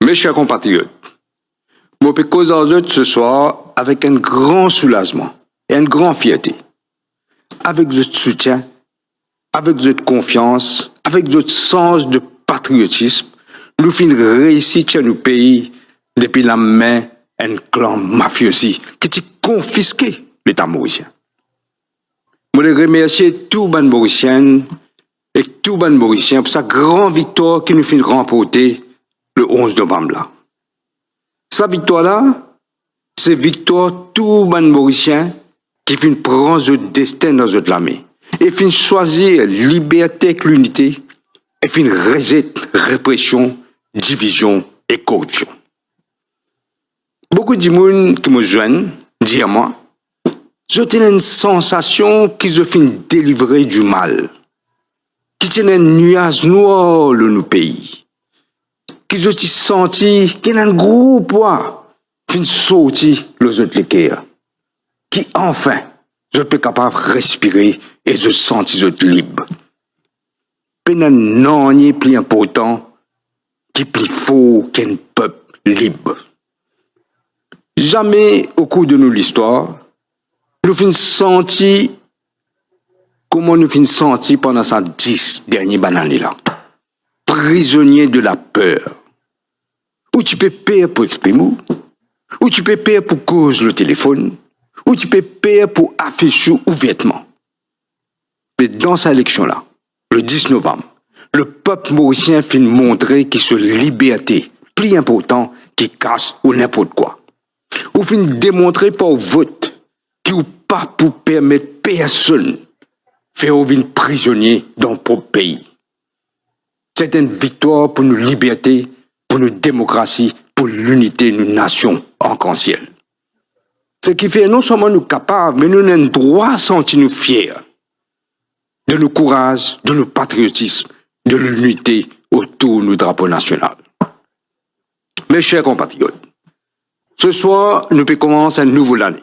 Mes chers compatriotes, je peux causer ce soir avec un grand soulagement et une grande fierté, avec votre soutien, avec votre confiance, avec votre sens de patriotisme, nous finissons réussir chez nos pays depuis la main d'un clan mafieux qui a confisqué l'État mauricien. Je remercie tous les Mauriciens et tous les Mauriciens pour sa grande victoire qui nous fait remporter le 11 novembre là. Sa victoire-là, c'est victoire tous les Mauriciens qui finissent prendre leur destin dans notre main et finissent choisir liberté et l'unité et finissent rejeter répression, division et corruption. Beaucoup de gens qui me joignent disent à moi, j'ai une sensation qu'ils ont fini délivrer du mal, qu'ils ont un nuage noir dans nos pays, qu'ils ont senti qu'il y a un gros poids qui sorti les autres l'équerre, qui enfin, je peux capable de respirer et je sentis je libre. Peine non est plus important qui plus fort qu'un peuple libre. Jamais au cours de notre histoire, nous finissons sentir comment nous finissons sentir pendant ces 10 dernières années là. Prisonniers de la peur. Ou tu peux payer pour exprimer, ou tu peux payer pour cause le téléphone, ou tu peux payer pour afficher ouvertement. Mais dans cette élection-là, le 10 novembre, le peuple mauricien finit montrer qu'il se liberté, plus important qu'il casse ou n'importe quoi. Ou finit démontrer par vote qu'il n'est pas pour permettre personne faire venir prisonnier dans le propre pays. C'est une victoire pour nos libertés, pour nos démocraties, pour l'unité de nos nations arc-en-ciel. Ce qui fait non seulement nous capables, mais nous avons le droit de sentir nous fiers de nos courage, de nos patriotisme, de l'unité autour de nos drapeaux national. Mes chers compatriotes, ce soir, nous pouvons commencer une nouvelle année.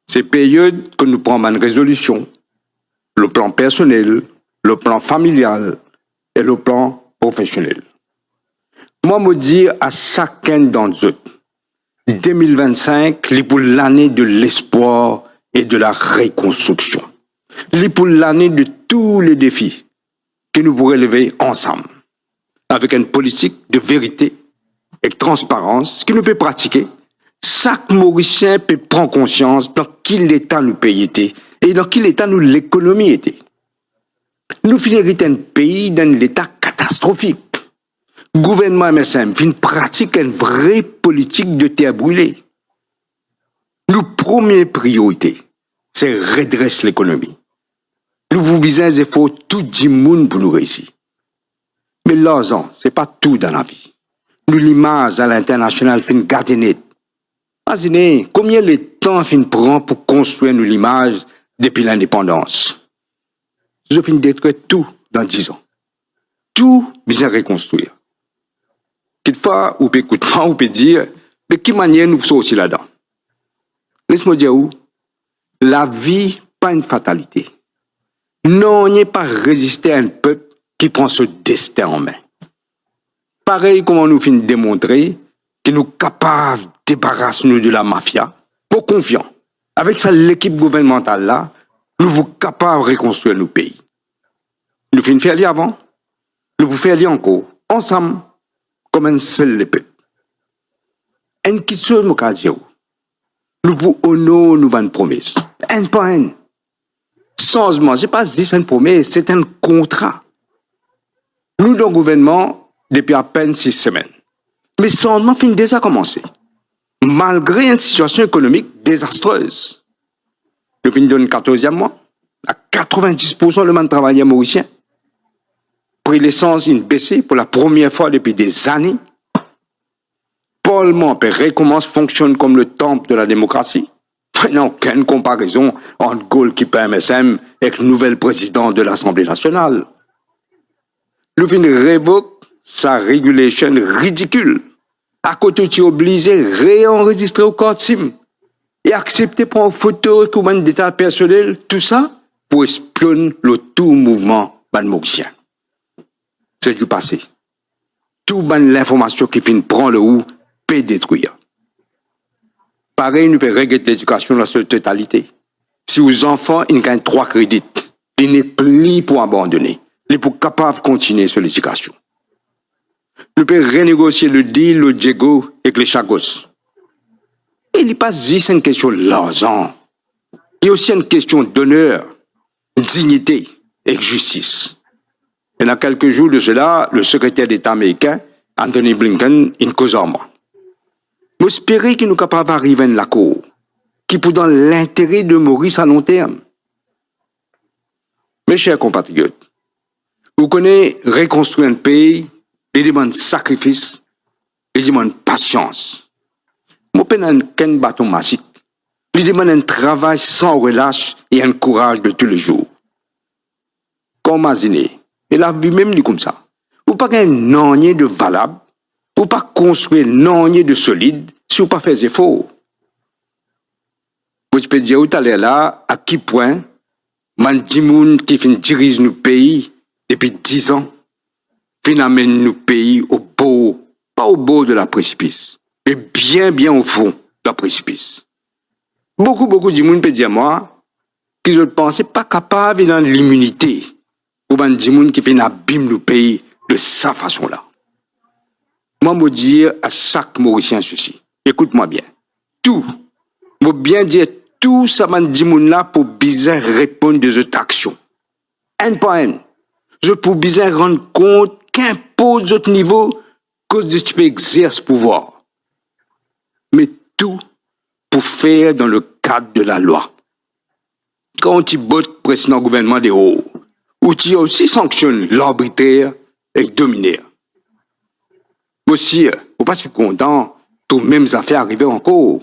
C'est période que nous prenons une résolution, le plan personnel, le plan familial et le plan professionnel. Moi, me dire à chacun d'entre eux, 2025, c'est pour l'année de l'espoir et de la reconstruction. C'est pour l'année de tous les défis que nous pourrons relever ensemble, avec une politique de vérité et de transparence que nous pouvons pratiquer. Chaque Mauricien peut prendre conscience dans quel état nous pays était et dans quel état nous l'économie était. Nous finissons un pays dans l'état catastrophique. Le gouvernement MSM pratique une vraie politique de terre brûlée. Nos premières priorités, c'est redresser l'économie. Nous vous disons des efforts tout le monde pour nous réussir. Mais l'argent, ce n'est pas tout dans la vie. Nous, l'image à l'international, fin garder net. Imaginez combien de temps fin prend pour construire nous l'image depuis l'indépendance. Je finis détruire tout dans 10 ans. Tout bien reconstruire. Quelquefois, on peut écouter, on peut dire, de quelle manière nous sommes aussi là-dedans. Laisse-moi dire où. La vie, pas une fatalité. Non, on n'est pas résister à un peuple qui prend ce destin en main. Pareil comme nous finissons de démontrer que nous sommes capables de débarrasser nous de la mafia, pour confiant. Avec ça, l'équipe gouvernementale là, nous sommes capables de reconstruire nos pays. Nous finissons faire aller avant, nous pouvons faire aller encore, ensemble, comme un seul peuple. Une question de cas nous pouvons honorer nos promesses. Un par un. Changement, ce n'est pas juste une promesse, c'est un contrat. Nous, dans le gouvernement, depuis à peine 6 semaines. Mais le changement finit déjà commencé. Malgré une situation économique désastreuse. Nous finissons dans le 14e mois, à 90% le monde travailleur mauricien. Prix l'essence, il baissé pour la première fois depuis des années. Parlement recommence fonctionne comme le temple de la démocratie. Il n'y a aucune comparaison entre goalkeeper MSM et le nouvel président de l'Assemblée nationale. Le fin révoque sa régulation ridicule. À côté, tu es obligé de réenregistrer au code SIM et accepter pour une photo et commande d'état personnel, tout ça pour espionner le tout mouvement mauricien. C'est du passé. tout l'information qui finit prendre le ou peut détruire. Pareil, nous pouvons regretter l'éducation dans sa totalité. Si aux enfants, ils gagnent 3 crédits, ils n'est plus pour abandonner. Ils sont pour capable de continuer sur l'éducation. Nous pouvons renégocier le deal, le Diego avec les Chagos. Il n'est pas juste une question d'argent. Il y a aussi une question d'honneur, dignité et justice. Et dans quelques jours de cela, le secrétaire d'État américain, Anthony Blinken, il cause en moi. J'espère qu'il nous capable d'arriver à la cour, qui pour dans l'intérêt de Maurice à long terme. Mes chers compatriotes, vous connaissez reconstruire un pays, il demande sacrifice, il demande patience. Moi, je ne pas un bâton magique. Il demande un travail sans relâche et un courage de tous les jours. Comme imaginez, et la vie même dit comme ça. Vous pas gagner un an de valable, vous pas construire un an de solide si vous pas fait des efforts. Vous pouvez dire tout à l'heure là, à quel point, man Dimoun qui dirige nos pays depuis 10 ans, fin amène nos pays au bord, pas au bord de la précipice, mais bien au fond de la précipice. Beaucoup de monde peut dire moi, qu'ils ne pensaient pas capables dans l'immunité, ou man Dimoun qui fait abîme nos pays de sa façon-là. Moi, je dire à chaque Mauricien ceci, écoute-moi bien, tout, je bien dire tout ça man Dimoun là pour bien répondre de cette action. Un par un. Je pour bien rendre compte qu'impose notre niveau cause de ce qui exerce pouvoir. Mais tout pour faire dans le cadre de la loi. Quand tu bottes président gouvernement des hauts, ou tu aussi sanctionnes l'arbitraire et le dominaire. Aussi, vous pas être content, toutes les mêmes affaires arrivent encore.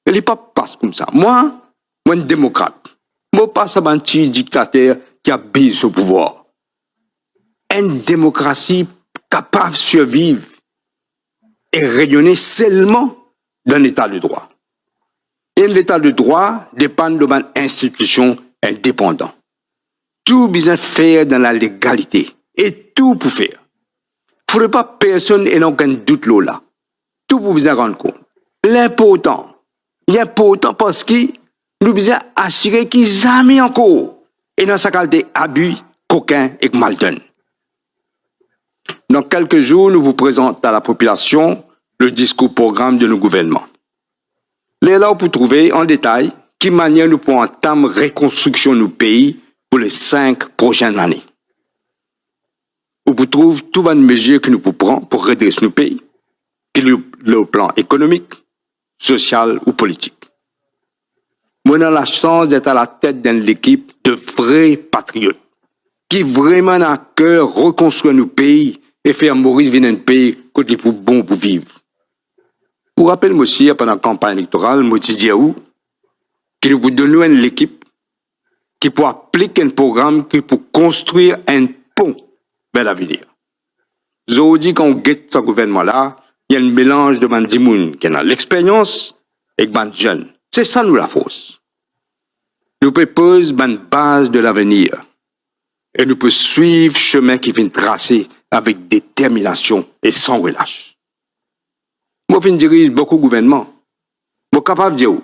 Elle n'est pas passe comme ça. Moi, un démocrate. Moi, pas un petit dictateur qui abuse au pouvoir. Une démocratie capable de survivre et rayonner seulement d'un état de droit. Et l'état de droit dépend de une institution indépendante. Tout besoin faire dans la légalité et tout pour faire. Il ne faudrait pas personne ait aucun doute là. Tout pour bien rendre compte. L'important parce que nous devons assurer qu'il n'y a jamais encore et dans sa qualité abus, coquin et malden. Dans quelques jours, nous vous présentons à la population le discours programme de nos gouvernements. Les là pour trouver en détail quelle manière nous pouvons entamer reconstruction de nos pays pour les 5 prochaines années. Vous trouvez toutes les mesures que nous pouvons prendre pour redresser nos pays, qu'il y ait le plan économique, social ou politique. Moi, j'ai la chance d'être à la tête d'une équipe de vrais patriotes qui vraiment a à cœur reconstruire nos pays et faire Maurice venir un pays qui est pour bon pour vivre. Vous rappelez-moi aussi, pendant la campagne électorale, moi, je disais où, qu'il vous donne une équipe qui peut appliquer un programme qui peut construire un pont vers l'avenir. Je dis quand on guette ce gouvernement-là, il y a un mélange de mandimoun qui a l'expérience et de jeunes. C'est ça, nous, la force. Nous proposons une base de l'avenir et nous pouvons suivre le chemin qui vient tracer avec détermination et sans relâche. Moi, je dirige beaucoup de gouvernements. Je suis capable de dire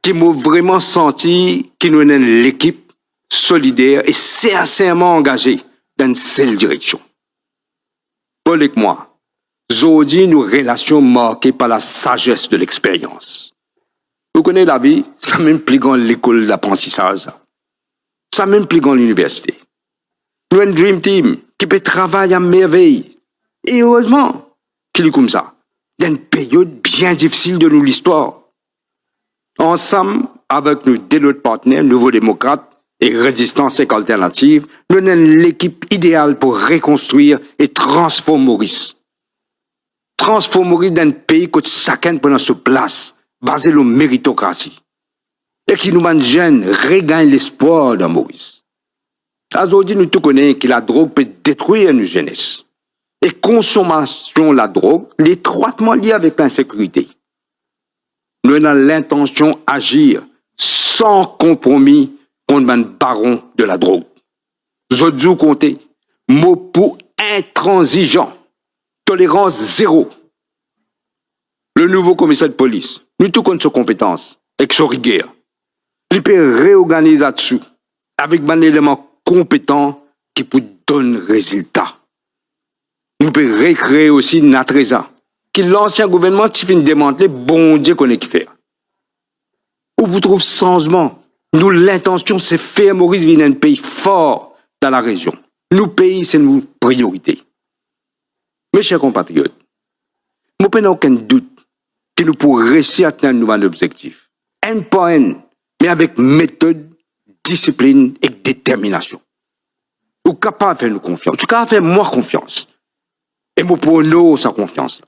qui m'a vraiment senti qu'il nous a l'équipe solidaire et sincèrement engagée dans une seule direction. Paul et moi, aujourd'hui, nos relations marquées par la sagesse de l'expérience. Vous connaissez la vie, ça m'implique dans l'école d'apprentissage. Ça m'implique dans l'université. Nous avons un dream team qui peut travailler à merveille. Et heureusement qu'il est comme ça. Dans une période bien difficile de l'histoire. Ensemble, avec nos deux autres partenaires, Nouveaux démocrates et Résistance et Alternative, nous avons l'équipe idéale pour reconstruire et transformer Maurice. Transformer Maurice dans un pays que chacun prend sa place, basé sur la méritocratie. Et qui nous mène jeunes, regagne l'espoir dans Maurice. Aujourd'hui, nous tous connaissons que la drogue peut détruire nos jeunesse. Et consommation de la drogue est étroitement liée avec l'insécurité. Nous avons l'intention d'agir sans compromis contre un baron de la drogue. Je dis compter, mot pour intransigeant. tolérance zéro. Le nouveau commissaire de police, nous tout compte ses compétences, avec son rigueur. Il peut réorganiser là-dessous, avec un élément compétent qui peut donner résultat. Nous pouvons recréer aussi Natreza, qui l'ancien gouvernement qui finit démanteler, bon Dieu connaît qui faire. Où vous trouvez changement? Nous, l'intention, c'est faire Maurice venir un pays fort dans la région. Nous, pays, c'est une priorité. Mes chers compatriotes, je n'ai aucun doute que nous pourrons réussir à atteindre nos objectifs. Un par un, mais avec méthode, discipline et détermination. Nous sommes capables de faire nous confiance. Nous sommes capables de faire moi confiance. Et nous prenons sa confiance.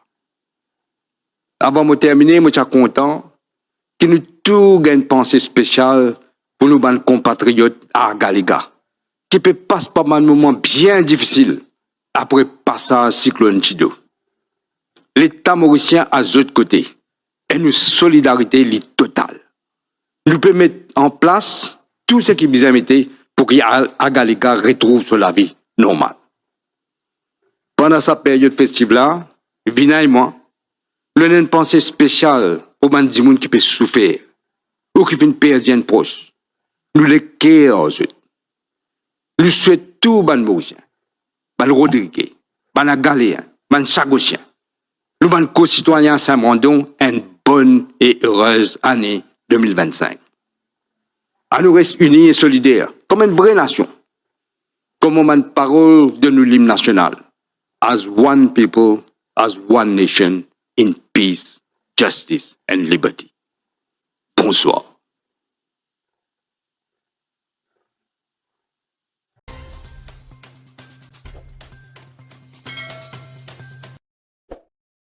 Avant de terminer, je suis content que nous tous ayons une pensée spéciale pour nos compatriotes à Galega, qui peut passer par un moment bien difficile après passage cyclone Chido. L'État mauricien à l'autre côté et une solidarité totale. Nous pouvons mettre en place tout ce qui est besoin pour que Galega retrouve sur la vie normale. Pendant cette période festive-là, Vina et moi, nous avons une pensée spéciale pour les gens qui peuvent souffrir ou qui viennent perdre un proche. Nous les cœurs. Nous souhaitons tout les Mauriciens, les Rodriguez, les Galéens, les Chagossiens, nous les concitoyens Saint-Brandon une bonne et heureuse année 2025. À nous rester unis et solidaires, comme une vraie nation, comme une parole de nos l'hymne national. As one people, as one nation, in peace, justice and liberty. Bonsoir.